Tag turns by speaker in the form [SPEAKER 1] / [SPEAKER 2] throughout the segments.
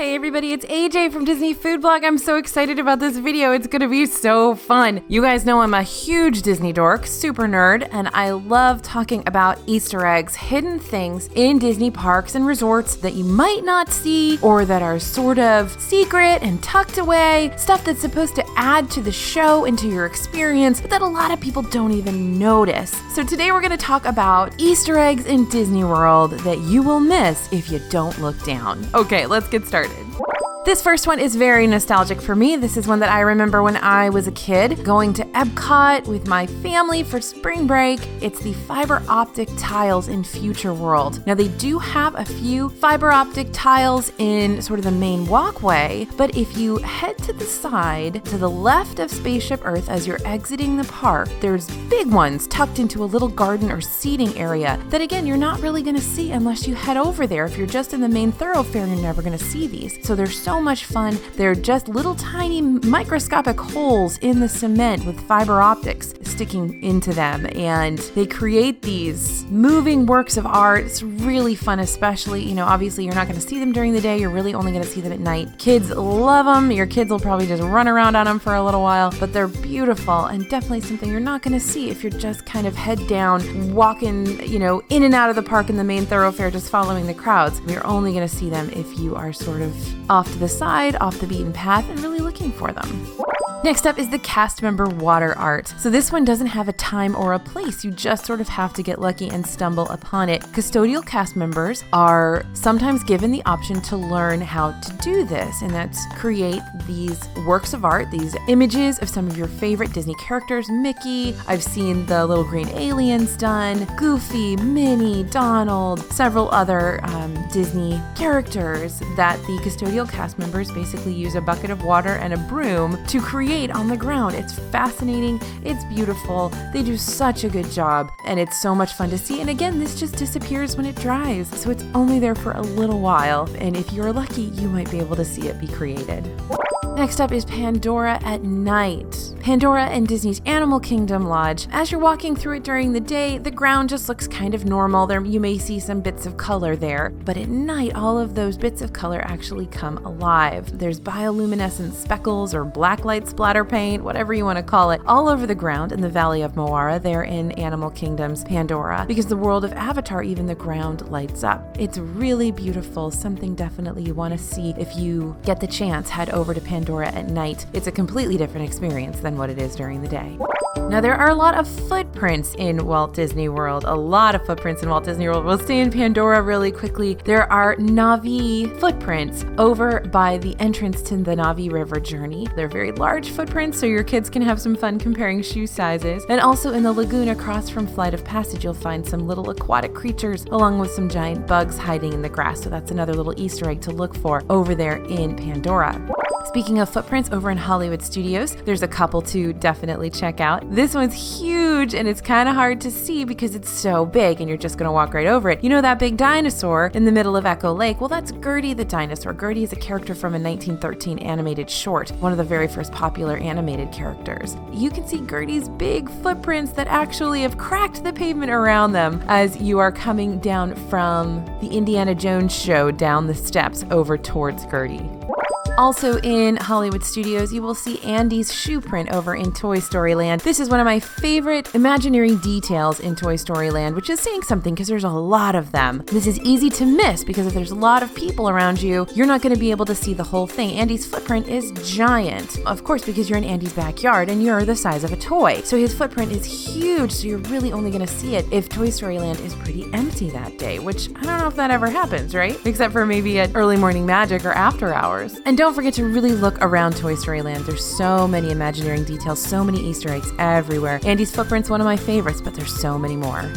[SPEAKER 1] Hey everybody, it's AJ from Disney Food Blog. I'm so excited about this video. It's gonna be so fun. You guys know I'm a huge Disney dork, super nerd, and I love talking about Easter eggs, hidden things in Disney parks and resorts that you might not see or that are sort of secret and tucked away, stuff that's supposed to add to the show and to your experience, but that a lot of people don't even notice. So today we're gonna talk about Easter eggs in Disney World that you will miss if you don't look down. Okay, let's get started. This first one is very nostalgic for me. This is one that I remember when I was a kid, going to Epcot with my family for spring break. It's the fiber optic tiles in Future World. Now they do have a few fiber optic tiles in sort of the main walkway, but if you head to the side, to the left of Spaceship Earth as you're exiting the park, there's big ones tucked into a little garden or seating area that again, you're not really gonna see unless you head over there. If you're just in the main thoroughfare, you're never gonna see these. So there's so much fun. They're just little tiny microscopic holes in the cement with fiber optics sticking into them, and they create these moving works of art. It's really fun, especially, obviously you're not going to see them during the day. You're really only going to see them at night. Kids love them. Your kids will probably just run around on them for a little while, but they're beautiful and definitely something you're not going to see if you're just kind of head down, walking, in and out of the park in the main thoroughfare, just following the crowds. You're only going to see them if you are sort of off to the side, off the beaten path, and really looking for them. Next up is the cast member water art. So this one doesn't have a time or a place. You just sort of have to get lucky and stumble upon it. Custodial cast members are sometimes given the option to learn how to do this, and that's create these works of art, these images of some of your favorite Disney characters. Mickey, I've seen the little green aliens done, Goofy, Minnie, Donald, several other Disney characters that the custodial cast members basically use a bucket of water and a broom to create on the ground. It's fascinating. It's beautiful. They do such a good job, and it's so much fun to see. And again, this just disappears when it dries, so it's only there for a little while. And if you're lucky, you might be able to see it be created. Next up is Pandora at night. Pandora and Disney's Animal Kingdom Lodge. As you're walking through it during the day, the ground just looks kind of normal. There, you may see some bits of color there, but at night, all of those bits of color actually come alive. There's bioluminescent speckles or blacklight splatter paint, whatever you want to call it, all over the ground in the Valley of Moara there in Animal Kingdom's Pandora. Because the world of Avatar, even the ground lights up. It's really beautiful, something definitely you want to see if you get the chance. Head over to Pandora at night. It's a completely different experience than what it is during the day. Now, there are a lot of footprints in Walt Disney World. A lot of footprints in Walt Disney World. We'll stay in Pandora really quickly. There are Na'vi footprints over by the entrance to the Na'vi River journey. They're very large footprints, so your kids can have some fun comparing shoe sizes. And also in the lagoon across from Flight of Passage, you'll find some little aquatic creatures along with some giant bugs hiding in the grass. So that's another little Easter egg to look for over there in Pandora. Speaking of footprints, over in Hollywood Studios, there's a couple to definitely check out. This one's huge, and it's kind of hard to see because it's so big and you're just going to walk right over it. You know that big dinosaur in the middle of Echo Lake? Well, that's Gertie the dinosaur. Gertie is a character from a 1913 animated short, one of the very first popular animated characters. You can see Gertie's big footprints that actually have cracked the pavement around them as you are coming down from the Indiana Jones show down the steps over towards Gertie. Also in Hollywood Studios, you will see Andy's shoe print over in Toy Story Land. This is one of my favorite Imagineering details in Toy Story Land, which is saying something because there's a lot of them. This is easy to miss because if there's a lot of people around you, you're not going to be able to see the whole thing. Andy's footprint is giant, of course, because you're in Andy's backyard and you're the size of a toy. So his footprint is huge, so you're really only going to see it if Toy Story Land is pretty empty that day, which I don't know if that ever happens, right? Except for maybe at Early Morning Magic or after hours. And don't forget to really look around Toy Story Land. There's so many Imagineering details, so many Easter eggs everywhere. Andy's footprint's one of my favorites, but there's so many more.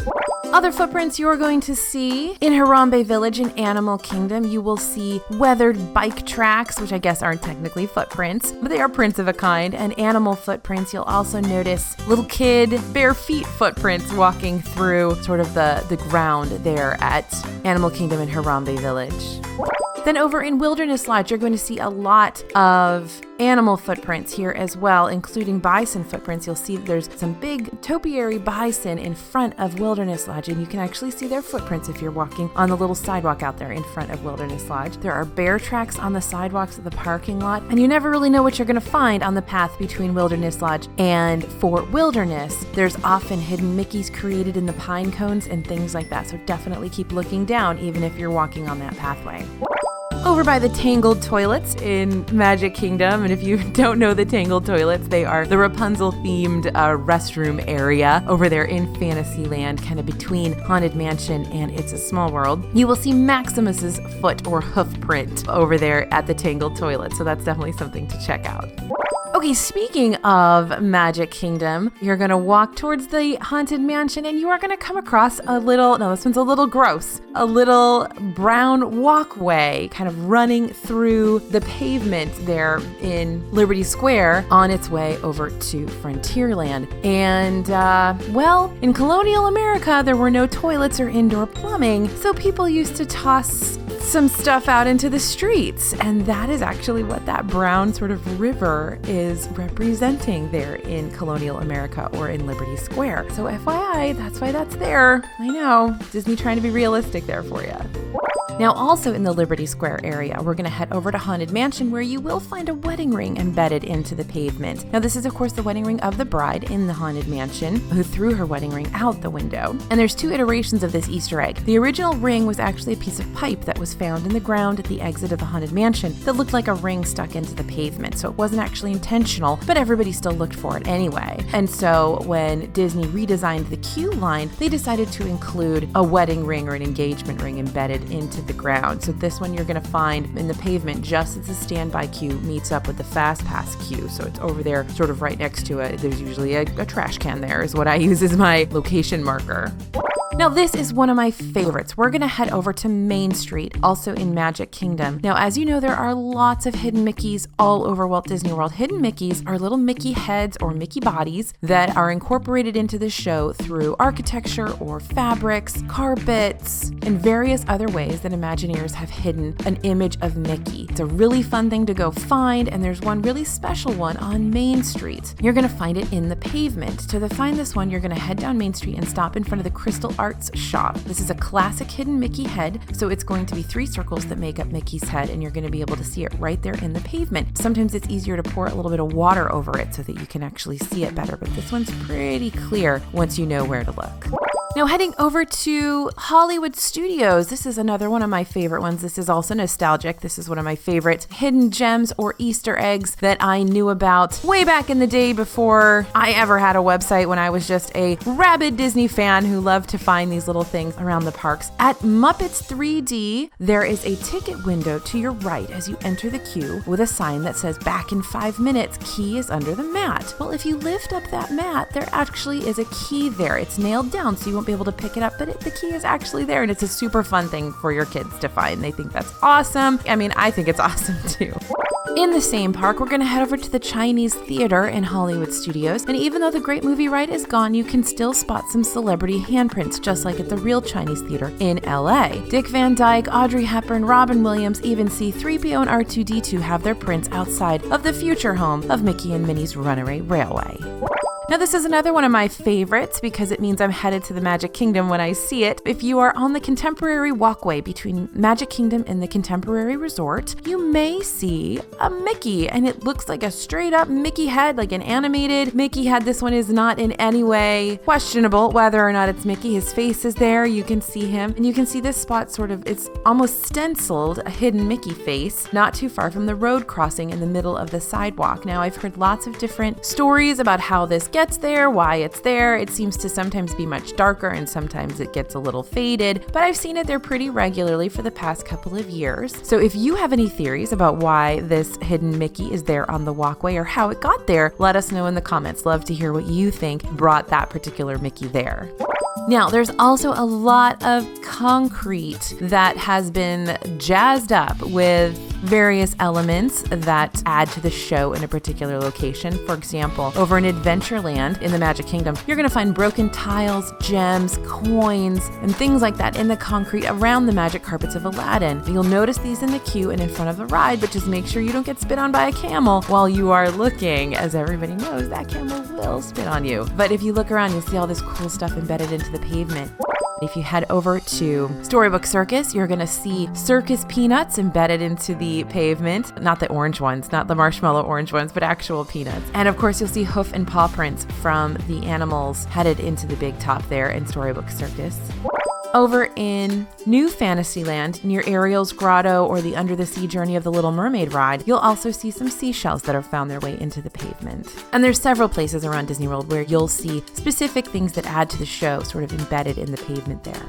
[SPEAKER 1] Other footprints you're going to see in Harambe Village in Animal Kingdom, you will see weathered bike tracks, which I guess aren't technically footprints, but they are prints of a kind, and animal footprints. You'll also notice little kid bare feet footprints walking through sort of the ground there at Animal Kingdom in Harambe Village. Then over in Wilderness Lodge, you're going to see a lot of animal footprints here as well, including bison footprints. You'll see there's some big topiary bison in front of Wilderness Lodge, and you can actually see their footprints if you're walking on the little sidewalk out there in front of Wilderness Lodge. There are bear tracks on the sidewalks of the parking lot, and you never really know what you're going to find on the path between Wilderness Lodge and Fort Wilderness. There's often hidden Mickeys created in the pine cones and things like that, so definitely keep looking down even if you're walking on that pathway. Over by the Tangled Toilets in Magic Kingdom, and if you don't know the Tangled Toilets, they are the Rapunzel-themed restroom area over there in Fantasyland, kind of between Haunted Mansion and It's a Small World. You will see Maximus's foot or hoof print over there at the Tangled Toilet, so that's definitely something to check out. Okay, speaking of Magic Kingdom, you're going to walk towards the Haunted Mansion and you are going to come across this one's a little gross, a little brown walkway kind of running through the pavement there in Liberty Square on its way over to Frontierland. And, in colonial America, there were no toilets or indoor plumbing, so people used to toss some stuff out into the streets, and that is actually what that brown sort of river is representing there in colonial America or in Liberty Square. So FYI, that's why that's there. I know, Disney trying to be realistic there for you. Now, also in the Liberty Square area, we're going to head over to Haunted Mansion, where you will find a wedding ring embedded into the pavement. Now, this is, of course, the wedding ring of the bride in the Haunted Mansion, who threw her wedding ring out the window. And there's two iterations of this Easter egg. The original ring was actually a piece of pipe that was found in the ground at the exit of the Haunted Mansion that looked like a ring stuck into the pavement. So it wasn't actually intentional, but everybody still looked for it anyway. And so when Disney redesigned the queue line, they decided to include a wedding ring or an engagement ring embedded into the ground. So this one you're going to find in the pavement just as the standby queue meets up with the fast pass queue. So it's over there sort of right next to it. There's usually a trash can there is what I use as my location marker. Now, this is one of my favorites. We're going to head over to Main Street, also in Magic Kingdom. Now, as you know, there are lots of hidden Mickeys all over Walt Disney World. Hidden Mickeys are little Mickey heads or Mickey bodies that are incorporated into the show through architecture or fabrics, carpets, and various other ways that Imagineers have hidden an image of Mickey. It's a really fun thing to go find, and there's one really special one on Main Street. You're going to find it in the pavement. To find this one, you're going to head down Main Street and stop in front of the Crystal Arts shop. This is a classic hidden Mickey head, so it's going to be 3 circles that make up Mickey's head, and you're going to be able to see it right there in the pavement. Sometimes it's easier to pour a little bit of water over it so that you can actually see it better, but this one's pretty clear once you know where to look. Now, heading over to Hollywood Studios, this is another one of my favorite ones. This is also nostalgic. This is one of my favorite hidden gems or Easter eggs that I knew about way back in the day before I ever had a website, when I was just a rabid Disney fan who loved to find these little things around the parks. At Muppets 3D, there is a ticket window to your right as you enter the queue with a sign that says, "Back in 5 minutes, key is under the mat." Well, if you lift up that mat, there actually is a key there. It's nailed down, so you won't be able to pick it up, but the key is actually there, and it's a super fun thing for your kids to find. They think that's awesome. I mean, I think it's awesome too. In the same park, we're going to head over to the Chinese Theater in Hollywood Studios, and even though the Great Movie Ride is gone, you can still spot some celebrity handprints, just like at the real Chinese Theater in LA. Dick Van Dyke, Audrey Hepburn, Robin Williams, even C-3PO and R2-D2 have their prints outside of the future home of Mickey and Minnie's Runaway Railway. Now, this is another one of my favorites because it means I'm headed to the Magic Kingdom when I see it. If you are on the Contemporary Walkway between Magic Kingdom and the Contemporary Resort, you may see a Mickey, and it looks like a straight up Mickey head, like an animated Mickey head. This one is not in any way questionable whether or not it's Mickey. His face is there, you can see him, and you can see this spot it's almost stenciled, a hidden Mickey face, not too far from the road crossing in the middle of the sidewalk. Now, I've heard lots of different stories about how this gets there, why it's there. It seems to sometimes be much darker and sometimes it gets a little faded, but I've seen it there pretty regularly for the past couple of years. So if you have any theories about why this hidden Mickey is there on the walkway or how it got there, let us know in the comments. Love to hear what you think brought that particular Mickey there. Now, there's also a lot of concrete that has been jazzed up with various elements that add to the show in a particular location. For example, over in Adventureland in the Magic Kingdom, you're going to find broken tiles, gems, coins, and things like that in the concrete around the magic carpets of Aladdin. You'll notice these in the queue and in front of the ride, but just make sure you don't get spit on by a camel while you are looking. As everybody knows, that camel will spit on you. But if you look around, you'll see all this cool stuff embedded into the pavement. If you head over to Storybook Circus, you're going to see Circus peanuts embedded into the pavement. Not the orange ones, not the marshmallow orange ones, but actual peanuts. And of course, you'll see hoof and paw prints from the animals headed into the big top there in Storybook Circus. Over in New Fantasyland, near Ariel's Grotto or the Under the Sea Journey of the Little Mermaid ride, you'll also see some seashells that have found their way into the pavement. And there's several places around Disney World where you'll see specific things that add to the show, sort of embedded in the pavement there.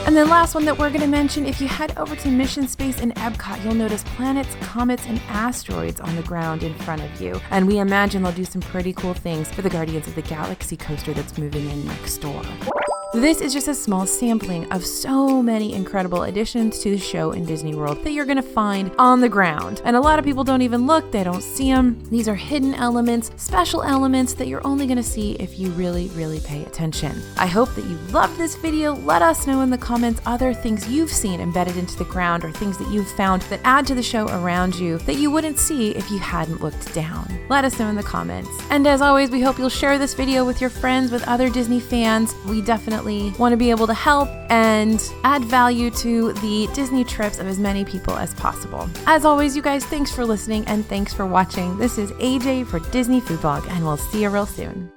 [SPEAKER 1] And then last one that we're going to mention, if you head over to Mission Space in Epcot, you'll notice planets, comets, and asteroids on the ground in front of you. And we imagine they'll do some pretty cool things for the Guardians of the Galaxy coaster that's moving in next door. This is just a small sampling of so many incredible additions to the show in Disney World that you're going to find on the ground. And a lot of people don't even look, they don't see them. These are hidden elements, special elements that you're only going to see if you really, really pay attention. I hope that you loved this video. Let us know in the comments other things you've seen embedded into the ground or things that you've found that add to the show around you that you wouldn't see if you hadn't looked down. Let us know in the comments. And as always, we hope you'll share this video with your friends, with other Disney fans. We definitely want to be able to help and add value to the Disney trips of as many people as possible. As always, you guys, thanks for listening and thanks for watching. This is AJ for Disney Food Blog, and we'll see you real soon.